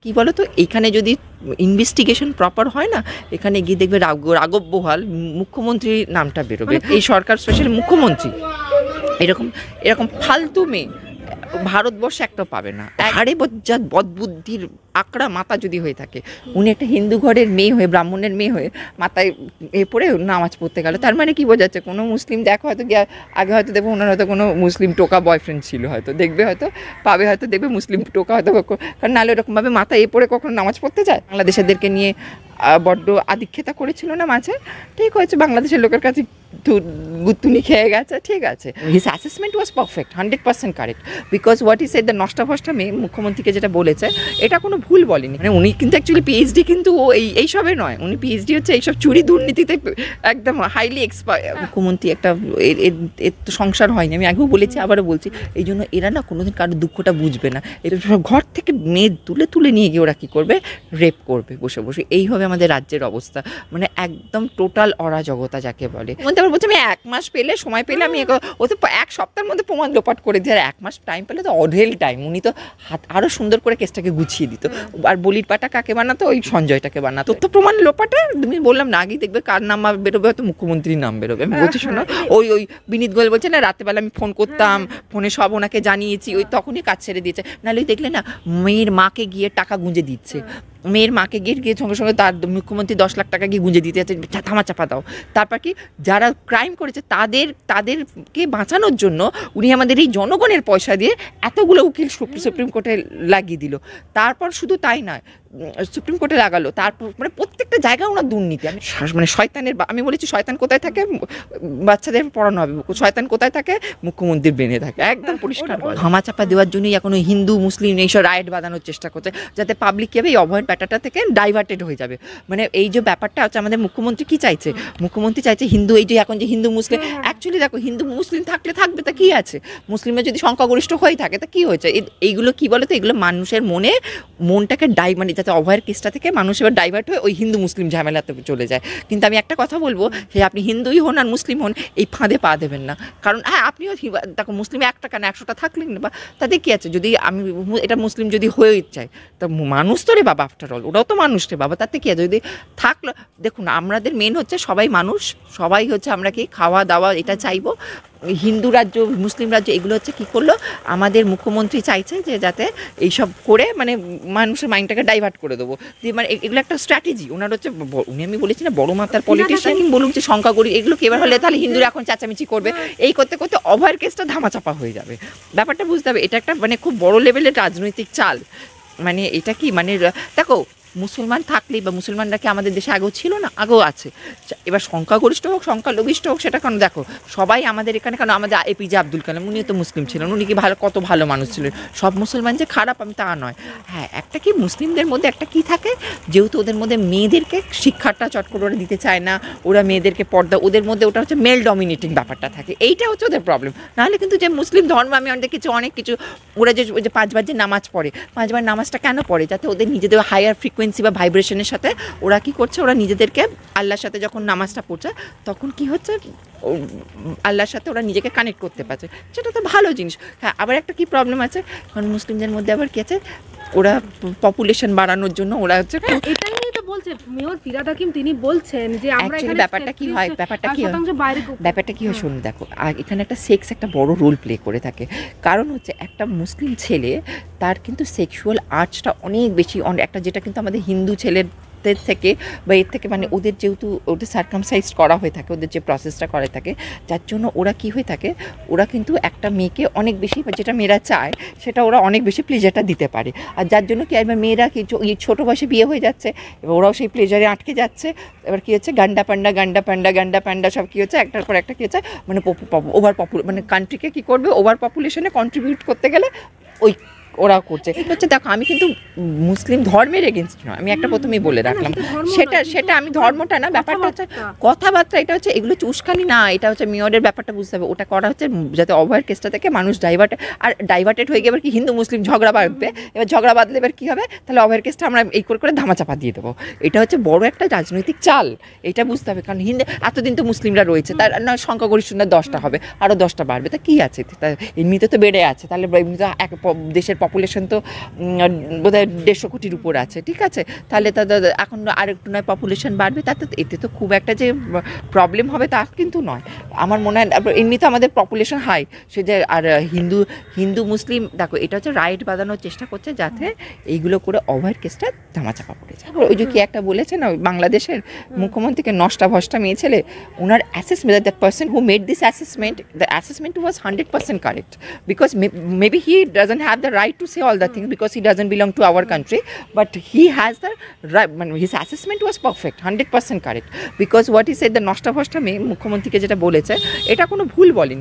কি বলো তো, এইখানে যদি ইনভেস্টিগেশন প্রপার হয় না, এখানে গিয়ে দেখবে রাঘব বোয়াল মুখ্যমন্ত্রীর নামটা বেরোবে। এই সরকার স্পেশালি মুখ্যমন্ত্রী এরকম এরকম ফালতু মেয়ে ভারতবর্ষে একটা পাবে না। হাড়ে বজ্জাত বদবুদ্ধির আকড়া মাথা যদি হয়ে থাকে, উনি একটা হিন্দু ঘরের মেয়ে হয়ে, ব্রাহ্মণের মেয়ে হয়ে মাথায় পড়ে নামাজ পড়তে গেল, তার মানে কি বোঝাচ্ছে? কোনো মুসলিম দেখো হয়তো গিয়ে আগে হয়তো দেখবো ওনার হয়তো কোনো মুসলিম টোকা বয়ফ্রেন্ড ছিল, হয়তো দেখবে, হয়তো পাবে, হয়তো দেখবে মুসলিম টোকা হয়তো, কারণ নাহলে এরকমভাবে মাথায় পড়ে কখনো নামাজ পড়তে যায়। বাংলাদেশিদেরকে নিয়ে বড্ড আধিক্ষেতা করেছিল না মাঝে, ঠিক হয়েছে, বাংলাদেশের লোকের কাছে গুতুনি খেয়ে গেছে, ঠিক আছে। His assessment was perfect, 100% correct, because what is said the নষ্টা ফষ্টা মেয়ে মুখ্যমন্ত্রীকে যেটা বলেছে এটা কোনো ভুল বলেনি। মানে উনি কিন্তু অ্যাকচুয়ালি পিএইচডি কিন্তু এইসবে নয়, উনি পিএইচডি হচ্ছে এইসব চুরি দুর্নীতিতে একদম হাইলি এক্সপার্ট। মুখ্যমন্ত্রী একটা এর তো সংসার হয়নি, আমি আগেও বলেছি আবারও বলছি, এই জন্য এরা না কোনোদিন কারোর দুঃখটা বুঝবে না। এটা ঘর থেকে মেয়ে তুলে নিয়ে গিয়ে ওরা কী করবে, রেপ করবে বসে বসে। এইভাবে আমাদের রাজ্যের অবস্থা, মানে একদম টোটাল অরাজকতা যাকে বলে। আবার বলছে আমি 1 মাস পেলে, সময় পেলে আমি ও তো 1 সপ্তাহের মধ্যে প্রমাণ লোপাট করে দিয়ে, আর 1 মাস টাইম পেলে তো অঢেল টাইম, উনি তো আরও সুন্দর করে কেসটাকে গুছিয়ে দিত। আর বলির পাটা কাকে বানাতো? ওই সঞ্জয়টাকে বানাতো। তথ্য প্রমাণ লোপাটে তুমি বললাম না, আগেই দেখবে কার নাম বেরোবে, হয়তো মুখ্যমন্ত্রীর নাম বেরোবে। আমি বলছি শোনো, ওই বিনীত গোয়েল বলছে না, রাতেবেলা আমি ফোন করতাম, ফোনে সব ওনাকে জানিয়েছি, ওই তখনই কাজ ছেড়ে দিয়েছে। নাহলে দেখলে না, মেয়ের মাকে গিয়ে টাকা গুঁজে দিচ্ছে, মেয়ের মাকে গিয়ে সঙ্গে সঙ্গে তার মুখ্যমন্ত্রী 10 লাখ টাকা গিয়ে গুঁজে দিতে যাচ্ছে, থামা চাপা দাও। তারপর কি, যারা ক্রাইম করেছে তাদেরকে বাঁচানোর জন্য উনি আমাদের এই জনগণের পয়সা দিয়ে এতগুলো উকিল সুপ্রিম কোর্টে লাগিয়ে দিল। তারপর শুধু তাই নয়, সুপ্রিম কোর্টে লাগালো, তারপর মানে প্রত্যেকটা জায়গায় ওনার দুর্নীতি। মানে শয়তানের, আমি বলেছি শয়তান কোথায় থাকে, বাচ্চাদের পড়ানো হবে, শয়তান কোথায় থাকে, মুখ্যমন্ত্রীর ব্রেনে থাকে, একদম পরিষ্কার। ধামা চাপা দেওয়ার জন্যই এখন হিন্দু মুসলিম এইসব রাইট বাঁধানোর চেষ্টা করছে, যাতে পাবলিক কি হবে, এই অভয়ের ব্যাটাটা থেকে ডাইভার্টেড হয়ে যাবে। মানে এই যে ব্যাপারটা হচ্ছে, আমাদের মুখ্যমন্ত্রী কি চাইছে? মুখ্যমন্ত্রী চাইছে হিন্দু, এই যে এখন যে হিন্দু মুসলিম, অ্যাকচুয়ালি দেখো হিন্দু মুসলিম থাকলে থাকবে, তা কি আছে? মুসলিমের যদি সংখ্যাগরিষ্ঠ হয়ে থাকে তা কি হয়েছে? এইগুলো কি বলে তো, এগুলো মানুষের মনটাকে মানে যাতে অভয়ের কেসটা থেকে মানুষ এবার ডাইভার্ট হয়ে ওই হিন্দু মুসলিম ঝামেলাতে চলে যায়। কিন্তু আমি একটা কথা বলবো, সে আপনি হিন্দুই হন আর মুসলিম হন, এই ফাঁদে পা দেবেন না। কারণ হ্যাঁ, আপনিও দেখো মুসলিম একটা কেন 100টা থাকলেন না, বা তাতে কি আছে? যদি আমি এটা মুসলিম যদি হয়ে চাই, তা মানুষ তো রে বাবা, আফটার অল ওরাও তো মানুষ রে বাবা, তাতে কি আছে? যদি থাকলো, দেখুন আমাদের মেন হচ্ছে সবাই মানুষ, সবাই হচ্ছে আমরা কি খাওয়া দাওয়া এটা চাইবো। হিন্দু রাজ্য মুসলিম রাজ্য এগুলো হচ্ছে কী করলো, আমাদের মুখ্যমন্ত্রী চাইছে যে যাতে এইসব করে মানে মানুষের মাইন্ডটাকে ডাইভার্ট করে দেবো, দিয়ে মানে এগুলো একটা স্ট্র্যাটেজি ওনার হচ্ছে। উনি, আমি বলেছি না, বড় মাতার পলিটিশিয়ান বলুক যে সংখ্যাগরিষ্ঠ এগুলো কি এবার হলে তাহলে হিন্দুরা এখন চেঁচামেচি করবে, এই করতে করতে অভয়ের কেসটা ধামাচাপা হয়ে যাবে। ব্যাপারটা বুঝতে হবে, এটা একটা মানে খুব বড় লেভেলের রাজনৈতিক চাল। মানে এটা কি, মানে দেখো মুসলমান থাকলেই, বা মুসলমানরা কি আমাদের দেশে আগেও ছিল না? আগেও আছে। এবার সংখ্যাগরিষ্ঠ হোক সংখ্যালঘিষ্ঠ হোক সেটা কেন, দেখো সবাই আমাদের এখানে, কেন আমাদের এপিজে আব্দুল কালাম উনিও তো মুসলিম ছিলেন, উনি কি কত ভালো মানুষ ছিলেন। সব মুসলমান যে খারাপ আমি তা নয়। হ্যাঁ, একটা কি মুসলিমদের মধ্যে একটা কি থাকে, যেহেতু ওদের মধ্যে মেয়েদেরকে শিক্ষাটা চট করে ওরা দিতে চায় না, ওরা মেয়েদেরকে পর্দা, ওদের মধ্যে ওটা হচ্ছে মেল ডমিনেটিং ব্যাপারটা থাকে, এইটা হচ্ছে ওদের প্রবলেম। নাহলে কিন্তু যে মুসলিম ধর্ম আমি অনেক কিছু ওরা যে 5 বার যে নামাজ পড়ে, 5 বার নামাজটা কেন পড়ে? যাতে ওদের নিজেদের হায়ার ফ্রিকোয়েন্সি বা ভাইব্রেশনের সাথে ওরা কি করছে, ওরা নিজেদেরকে আল্লাহর সাথে যখন নামাজটা পড়ছে তখন কি হচ্ছে, আল্লাহর সাথে ওরা নিজেকে কানেক্ট করতে পারছে, সেটা তো ভালো জিনিস। হ্যাঁ, আবার একটা কি প্রবলেম আছে, কারণ মুসলিমদের মধ্যে আবার কি আছে, ওরা পপুলেশন বাড়ানোর জন্য ওরা হচ্ছে, এটাই তো বলছে মেয়র ফিরহাদ হাকিম, তিনি বলছেন যে আমরা এখানে ব্যাপারটা কি হয় শুনুন, দেখো এখানে একটা সেক্স একটা বড় রোল প্লে করে থাকে। কারণ হচ্ছে একটা মুসলিম ছেলে, তার কিন্তু সেক্সুয়াল আর্টসটা অনেক বেশি, একটা যেটা কিন্তু আমাদের হিন্দু ছেলের থেকে বা এর থেকে, মানে ওদের যেহেতু ওদের সার্কামসাইজ করা হয়ে থাকে, ওদের যে প্রসেসটা করা থাকে, যার জন্য ওরা কি হয়ে থাকে, ওরা কিন্তু একটা মেয়েকে অনেক বেশি, যেটা মেয়েরা চায় সেটা ওরা অনেক বেশি প্লেজারটা দিতে পারে। আর যার জন্য কি, এবার মেয়েরা কি ছোটো বয়সে বিয়ে হয়ে যাচ্ছে, এবার ওরাও সেই প্লেজারে আটকে যাচ্ছে। এবার কী হচ্ছে, গান্ডা পান্ডা সব কী হচ্ছে, একটার পর একটা কী হচ্ছে, মানে মানে কান্ট্রিকে কী করবে, ওভার পপুলেশনে কন্ট্রিবিউট করতে গেলে ওই ওরা করছে। এটা হচ্ছে, দেখো আমি কিন্তু মুসলিম ধর্মের এগেনস্ট নয়, আমি একটা প্রথমেই বলে রাখলাম, সেটা আমি ধর্মটা না, ব্যাপারটা হচ্ছে কথাবার্তা, এটা হচ্ছে এগুলো উস্কানি না, এটা হচ্ছে মেয়রের ব্যাপারটা বুঝতে হবে। ওটা করা হচ্ছে যাতে অভয়ের কেসটা থেকে মানুষ ডাইভার্টেড হয়ে গিয়ে এবার কি হিন্দু মুসলিম ঝগড়া বাঁধবে, এবার ঝগড়া বাঁধলে এবার কী হবে, তাহলে অভয়ের কেসটা আমরা এই করে ধামাচাপা দিয়ে দেবো। এটা হচ্ছে বড় একটা রাজনৈতিক চাল, এটা বুঝতে হবে। কারণ এতদিন তো মুসলিমরা রয়েছে, তার না সংখ্যাগরিষ্ঠতা 10টা হবে, আরও 10টা বাড়বে, তা কী আছে, তা এমনিতে তো বেড়ে আছে, তাহলে এমনিতে দেশের পপুলেশন তো বোধহয় 150 কোটির উপর আছে, ঠিক আছে, তাহলে তাদের এখন আরেকটু নয় পপুলেশন বাড়বে, তাতে এতে তো খুব একটা যে প্রবলেম হবে তা কিন্তু নয় আমার মনে হয়। এমনি তো আমাদের পপুলেশন হাই, সে যে আর হিন্দু মুসলিম দেখো এটা হচ্ছে রাইট বাঁধানোর চেষ্টা করছে যাতে এইগুলো করে ওভার কেসটা ধামাচাপা পড়ে যায়। ওই যে কি একটা বলেছে না বাংলাদেশের মুখ্যমন্ত্রীকে নষ্টা ভষ্টা মেয়ে ছেলে, ওনার assessment, the person who made this assessment, the assessment was 100% correct, because maybe he doesn't have the right to say all the things because he doesn't belong to our country, but he has the right, his assessment was perfect, 100% correct, because what he said, the নষ্টা ভষ্টা মেয়ে মুখ্যমন্ত্রীকে যেটা বলেছে এটা কোনো ভুল বলেনি।